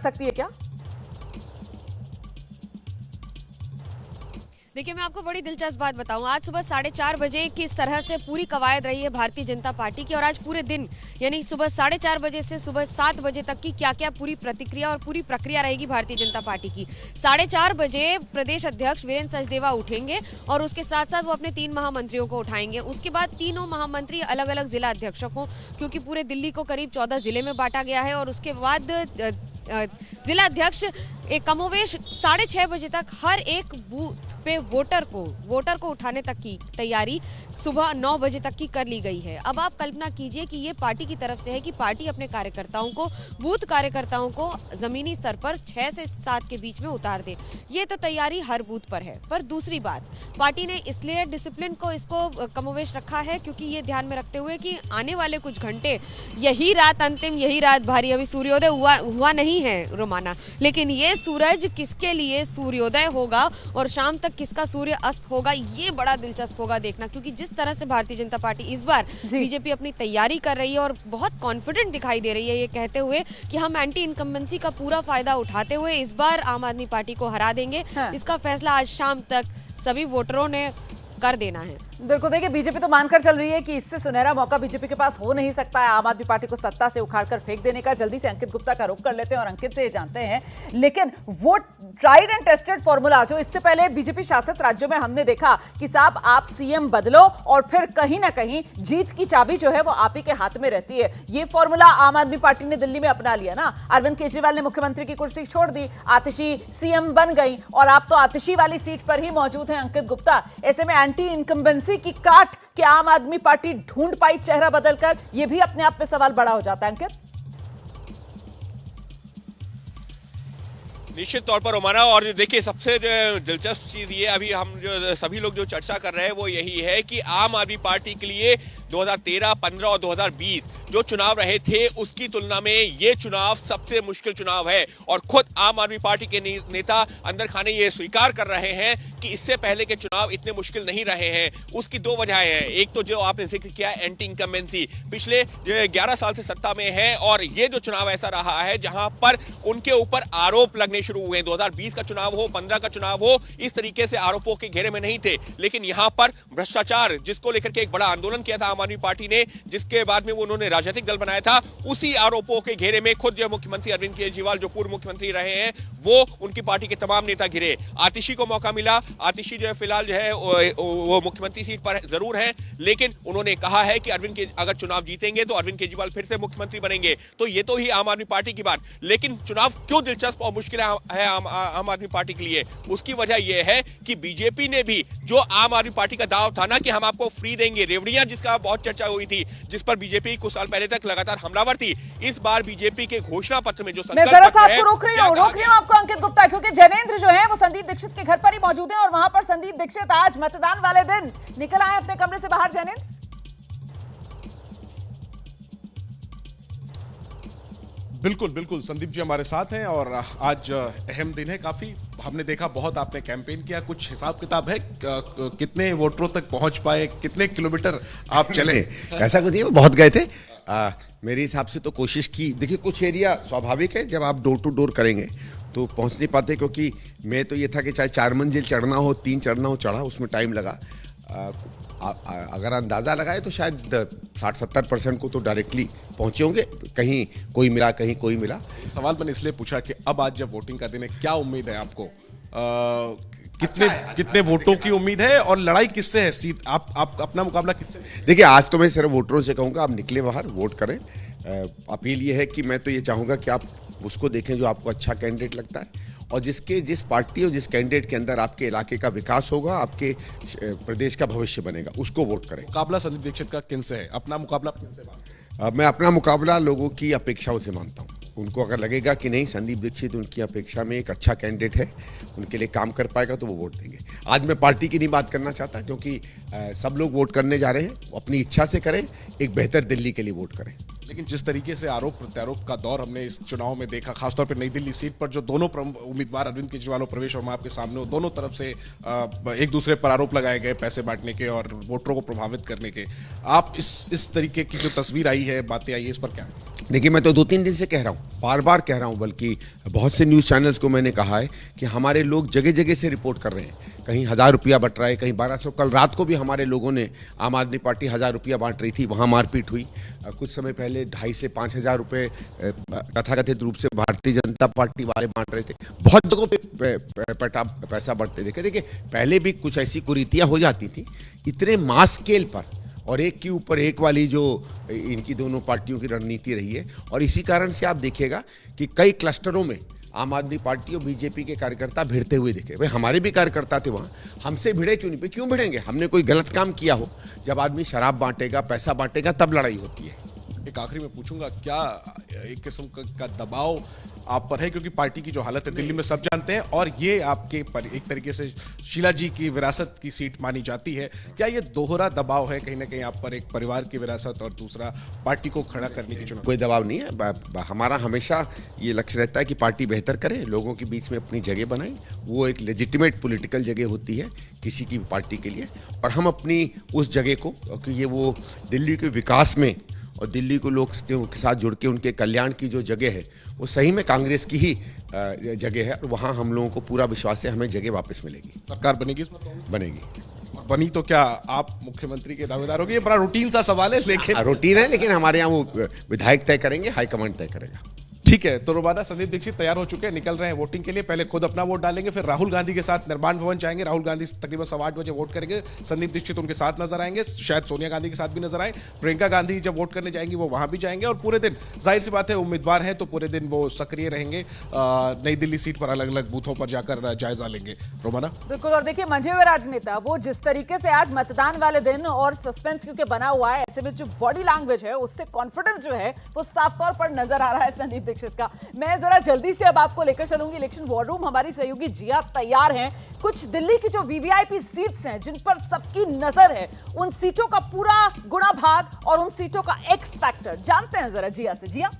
सकती है क्या? देखिए, मैं आपको बड़ी दिलचस्प बात बताऊं। आज सुबह 4:30 बजे किस तरह से पूरी कवायद रही है भारतीय जनता पार्टी की, और आज पूरे दिन यानी सुबह 4:30 बजे से सुबह 7 बजे तक की क्या क्या पूरी प्रतिक्रिया और पूरी प्रक्रिया रहेगी भारतीय जनता पार्टी की। 4:30 बजे प्रदेश अध्यक्ष वीरेंद्र सचदेवा उठेंगे और उसके साथ साथ वो अपने 3 महामंत्रियों को उठाएंगे। उसके बाद तीनों महामंत्री अलग अलग जिला अध्यक्षों को, क्योंकि पूरे दिल्ली को करीब 14 जिले में बांटा गया है, और उसके बाद जिला अध्यक्ष एक कमोवेश 6:30 बजे तक हर एक बूथ पे वोटर को उठाने तक की तैयारी सुबह 9 बजे तक की कर ली गई है। अब आप कल्पना कीजिए कि ये पार्टी की तरफ से है कि पार्टी अपने कार्यकर्ताओं को, बूथ कार्यकर्ताओं को जमीनी स्तर पर 6 से 7 के बीच में उतार दे। ये तो तैयारी हर बूथ पर है। पर दूसरी बात, पार्टी ने इसलिए डिसिप्लिन को इसको कमोवेश रखा है क्योंकि ये ध्यान में रखते हुए कि आने वाले कुछ घंटे, यही रात अंतिम, यही रात भारी, अभी सूर्योदय हुआ नहीं है रोमाना, लेकिन ये सूरज किसके लिए सूर्योदय होगा और शाम तक किसका सूर्य अस्त होगा, ये बड़ा दिलचस्प होगा देखना। क्योंकि जिस तरह से भारतीय जनता पार्टी इस बार बीजेपी अपनी तैयारी कर रही है और बहुत कॉन्फिडेंट दिखाई दे रही है, ये कहते हुए कि हम एंटी इनकम्बेंसी का पूरा फायदा उठाते हुए इस बार आम आदमी पार्टी को हरा देंगे। इसका फैसला आज शाम तक सभी वोटरों ने कर देना है। बिल्कुल, देखिए बीजेपी तो मानकर चल रही है कि इससे सुनहरा मौका बीजेपी के पास हो नहीं सकता है आम आदमी पार्टी को सत्ता से उखाड़कर फेंक देने का। जल्दी से अंकित गुप्ता का रुख कर लेते हैं और अंकित से ये जानते हैं, लेकिन वो ट्राइड एंड टेस्टेड फॉर्मूला जो इससे पहले बीजेपी शासित राज्यों में हमने देखा कि साहब आप सीएम बदलो और फिर कहीं ना कहीं जीत की चाबी जो है वो आप ही के हाथ में रहती है, ये फॉर्मूला आम आदमी पार्टी ने दिल्ली में अपना लिया ना। अरविंद केजरीवाल ने मुख्यमंत्री की कुर्सी छोड़ दी, आतिशी सीएम बन गई और आप तो आतिशी वाली सीट पर ही मौजूद हैं अंकित गुप्ता। ऐसे में एंटी इनकम्बेंसी की काट कि आम आदमी पार्टी ढूंढ पाई चेहरा बदलकर, यह भी अपने आप में सवाल बड़ा हो जाता है अंकित। निश्चित तौर पर रोमाना, और देखिए सबसे दिलचस्प चीज ये अभी हम जो सभी लोग जो चर्चा कर रहे हैं वो यही है कि आम आदमी पार्टी के लिए 2013, 15 और 2020 जो चुनाव रहे थे उसकी तुलना में ये चुनाव सबसे मुश्किल चुनाव है। और खुद आम आदमी पार्टी के नेता अंदर खाने ये स्वीकार कर रहे हैं कि इससे पहले के चुनाव इतने मुश्किल नहीं रहे हैं। उसकी 2 वजहें हैं। एक तो जो आपने जिक्र किया एंटी इनकम्बेंसी, पिछले 11 साल से सत्ता में है और ये जो चुनाव ऐसा रहा है जहां पर उनके ऊपर आरोप लगने शुरू हुए। 2020 का चुनाव हो, 15 का चुनाव हो, इस तरीके से आरोपों के घेरे में नहीं थे, लेकिन यहां पर भ्रष्टाचार जिसको लेकर के एक बड़ा आंदोलन किया था आम आदमी पार्टी ने, जिसके बाद में उन्होंने राजनीतिक दल बनाया था, उसी आरोपों के घेरे में खुद जो मुख्यमंत्री अरविंद केजरीवाल जो पूर्व मुख्यमंत्री रहे हैं वो उनकी पार्टी के तमाम नेता घिरे। आतिशी को मौका मिला, आतिशी जो है फिलहाल जो है वो मुख्यमंत्री सीट पर जरूर है, लेकिन उन्होंने कहा है कि अरविंद के अगर चुनाव जीतेंगे तो अरविंद केजरीवाल फिर से मुख्यमंत्री बनेंगे। तो ये तो ही आम आदमी पार्टी की बात, लेकिन चुनाव क्यों दिलचस्प और मुश्किल है आम आदमी पार्टी के लिए, उसकी वजह यह है कि बीजेपी ने भी जो आम आदमी पार्टी का दाव था ना कि हम आपको फ्री देंगे, रेवड़ियां जिसका बहुत चर्चा हुई थी, जिस पर बीजेपी कुछ साल पहले तक लगातार हमलावर थी, इस बार बीजेपी के घोषणा पत्र में जो मैं जरा सा आपको रोक रही हूं आपको अंकित गुप्ता, क्योंकि जैनेंद्र जो है वो संदीप दीक्षित के घर पर ही मौजूद है और वहां पर संदीप दीक्षित आज मतदान वाले दिन निकल आए अपने कमरे से बाहर। जैनेंद्र, बिल्कुल बिल्कुल संदीप जी हमारे साथ हैं और आज अहम दिन है काफी। हमने देखा बहुत आपने कैंपेन किया, कुछ हिसाब किताब है कितने वोटरों तक पहुंच पाए, कितने किलोमीटर आप चले? ऐसा कुछ नहीं, बहुत गए थे। मेरे हिसाब से तो कोशिश की। देखिए कुछ एरिया स्वाभाविक है, जब आप डोर टू डोर करेंगे तो पहुंच नहीं पाते, क्योंकि मैं तो ये था कि चाहे 4 मंजिल चढ़ना हो, 3 चढ़ना हो, चढ़ा, उसमें टाइम लगा। अगर अंदाज़ा लगाए तो शायद 60-70% को तो डायरेक्टली पहुंचे होंगे, कहीं कोई मिला कहीं कोई मिला। सवाल मैंने इसलिए पूछा कि अब आज जब वोटिंग का दिन है, क्या उम्मीद है आपको? कितने वोटों की उम्मीद है और लड़ाई किससे है? आप अपना मुकाबला किससे? देखिए आज तो मैं सिर्फ वोटरों से कहूँगा आप निकले बाहर, वोट करें। अपील ये है कि मैं तो ये चाहूँगा कि आप उसको देखें जो आपको अच्छा कैंडिडेट लगता है और जिस पार्टी और जिस कैंडिडेट के अंदर आपके इलाके का विकास होगा, आपके प्रदेश का भविष्य बनेगा, उसको वोट करें। मुकाबला संदीप दीक्षित का किनसे है? अपना मुकाबला किनसे मानते हैं? मैं अपना मुकाबला लोगों की अपेक्षाओं से मानता हूँ। उनको अगर लगेगा कि नहीं संदीप दीक्षित उनकी अपेक्षा में एक अच्छा कैंडिडेट है, उनके लिए काम कर पाएगा, तो वो वोट देंगे। आज मैं पार्टी की नहीं बात करना चाहता, क्योंकि सब लोग वोट करने जा रहे हैं, अपनी इच्छा से करें, एक बेहतर दिल्ली के लिए वोट करें। लेकिन जिस तरीके से आरोप प्रत्यारोप का दौर हमने इस चुनाव में देखा, खासतौर पर नई दिल्ली सीट पर जो दोनों उम्मीदवार अरविंद केजरीवाल और प्रवेश वर्मा आपके सामने हो, दोनों तरफ से एक दूसरे पर आरोप लगाए गए पैसे बांटने के और वोटरों को प्रभावित करने के। आप इस तरीके की जो तस्वीर आई है, बातें आई है, इस पर क्या? देखिए, मैं तो 2-3 दिन से कह रहा हूँ, बार बार कह रहा हूँ, बल्कि बहुत से न्यूज़ चैनल्स को मैंने कहा है कि हमारे लोग जगह जगह से रिपोर्ट कर रहे हैं। कहीं 1000 रुपया बट रहा है, कहीं 1200। कल रात को भी हमारे लोगों ने, आम आदमी पार्टी 1000 रुपया बांट रही थी, वहाँ मारपीट हुई। कुछ समय पहले 2,500 से 5,000 रुपये तथाकथित रूप से भारतीय जनता पार्टी वाले बांट रहे थे। बहुत जगहों पे पैसा बढ़ते देखे। देखिए, पहले भी कुछ ऐसी कुरीतियाँ हो जाती थी, इतने मास स्केल पर और एक के ऊपर एक वाली जो इनकी दोनों पार्टियों की रणनीति रही है। और इसी कारण से आप देखिएगा कि कई क्लस्टरों में आम आदमी पार्टी और बीजेपी के कार्यकर्ता भिड़ते हुए दिखे। भाई, हमारे भी कार्यकर्ता थे वहाँ, हमसे भिड़े क्यों नहीं? पे क्यों भिड़ेंगे? हमने कोई गलत काम किया हो? जब आदमी शराब बांटेगा, पैसा बांटेगा, तब लड़ाई होती है। एक आखिरी में पूछूंगा, क्या एक किस्म का दबाव आप पर है, क्योंकि पार्टी की जो हालत है दिल्ली में सब जानते हैं, और ये आपके पर एक तरीके से शीला जी की विरासत की सीट मानी जाती है। क्या ये दोहरा दबाव है कहीं ना कहीं आप पर, एक परिवार की विरासत और दूसरा पार्टी को खड़ा करने की चुनौती? कोई दबाव नहीं है। हमारा हमेशा ये लक्ष्य रहता है कि पार्टी बेहतर करे, लोगों के बीच में अपनी जगह बनाए। वो एक लेजिटिमेट पॉलिटिकल जगह होती है किसी की पार्टी के लिए, और हम अपनी उस जगह को, क्योंकि ये वो दिल्ली के विकास में और दिल्ली को लोग के साथ जुड़ के उनके कल्याण की जो जगह है, वो सही में कांग्रेस की ही जगह है। और वहाँ हम लोगों को पूरा विश्वास है, हमें जगह वापस मिलेगी। सरकार बनेगी इस बार? बनेगी। और बनी तो क्या आप मुख्यमंत्री के दावेदार होंगे? ये बड़ा रूटीन सा सवाल है, लेकिन रूटीन है, लेकिन हमारे यहाँ वो विधायक तय करेंगे, हाईकमांड तय करेगा। ठीक है। तो रोमाना संदीप दीक्षित तैयार हो चुके हैं, निकल रहे हैं वोटिंग के लिए। पहले खुद अपना वोट डालेंगे, फिर राहुल गांधी के साथ निर्माण भवन जाएंगे। राहुल गांधी तकरीबन 8:15 बजे वोट करेंगे। संदीप दीक्षित उनके साथ नजर आएंगे, शायद सोनिया गांधी के साथ भी नजर आए। प्रियंका गांधी जब वोट करने जाएंगी वो वहां भी जाएंगे। और पूरे दिन, जाहिर सी बात है, उम्मीदवार हैं तो पूरे दिन वो सक्रिय रहेंगे, नई दिल्ली सीट पर अलग अलग बूथों पर जाकर जायजा लेंगे। रोमाना, बिल्कुल। और देखिए, मंझे हुए राजनेता वो जिस तरीके से आज मतदान वाले दिन और सस्पेंस क्योंकि बना हुआ है, ऐसे में जो बॉडी लैंग्वेज है, उससे कॉन्फिडेंस जो है वो साफ तौर पर नजर आ रहा है संदीप दीक्षित का। मैं जरा जल्दी से अब आपको लेकर चलूंगी इलेक्शन वॉर रूम। हमारी सहयोगी जिया तैयार हैं। कुछ दिल्ली की जो वीवीआईपी सीट्स हैं जिन पर सबकी नजर है, उन सीटों का पूरा गुणा भाग और उन सीटों का एक्स फैक्टर जानते हैं जरा जिया से। जिया।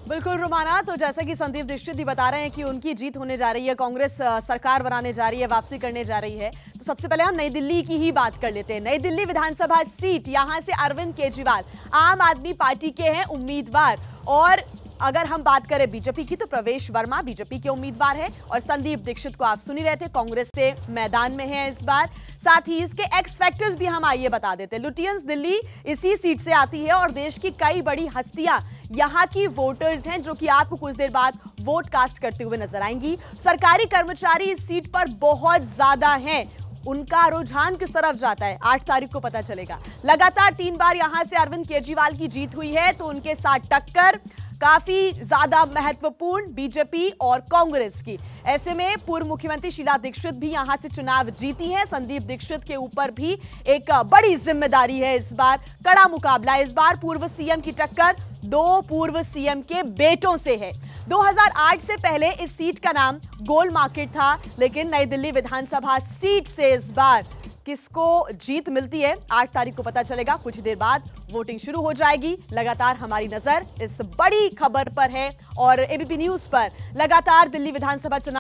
बिल्कुल रोमाना, तो जैसा कि संदीप दीक्षित ही बता रहे हैं कि उनकी जीत होने जा रही है, कांग्रेस सरकार बनाने जा रही है, वापसी करने जा रही है। तो सबसे पहले हम नई दिल्ली की ही बात कर लेते हैं। नई दिल्ली विधानसभा सीट, यहां से अरविंद केजरीवाल आम आदमी पार्टी के हैं उम्मीदवार। और अगर हम बात करें बीजेपी की, तो प्रवेश वर्मा बीजेपी के उम्मीदवार है और संदीप दीक्षित को आप सुन ही रहे थे, कांग्रेस से मैदान में है इस बार। साथ ही इसके एक्स फैक्टर्स भी हम आइए बता देते हैं। लुटियंस दिल्ली इसी सीट से आती है और देश की कई बड़ी हस्तियां यहां की वोटर्स हैं, जो कि आपको कुछ देर बाद वोट कास्ट करते हुए नजर आएंगी। सरकारी कर्मचारी इस सीट पर बहुत ज्यादा हैं, उनका रुझान किस तरफ जाता है 8 तारीख को पता चलेगा। लगातार 3 बार यहां से अरविंद केजरीवाल की जीत हुई है, तो उनके साथ टक्कर काफी ज्यादा महत्वपूर्ण बीजेपी और कांग्रेस की। ऐसे में पूर्व मुख्यमंत्री शीला दीक्षित भी यहां से चुनाव जीती हैं। संदीप दीक्षित के ऊपर भी एक बड़ी जिम्मेदारी है इस बार, कड़ा मुकाबला। इस बार पूर्व सीएम की टक्कर 2 पूर्व सीएम के बेटों से है। 2008 से पहले इस सीट का नाम गोल मार्केट था, लेकिन नई दिल्ली विधानसभा सीट से इस बार किसको जीत मिलती है 8 तारीख को पता चलेगा। कुछ देर बाद वोटिंग शुरू हो जाएगी। लगातार हमारी नजर इस बड़ी खबर पर है और एबीपी न्यूज पर लगातार दिल्ली विधानसभा चुनाव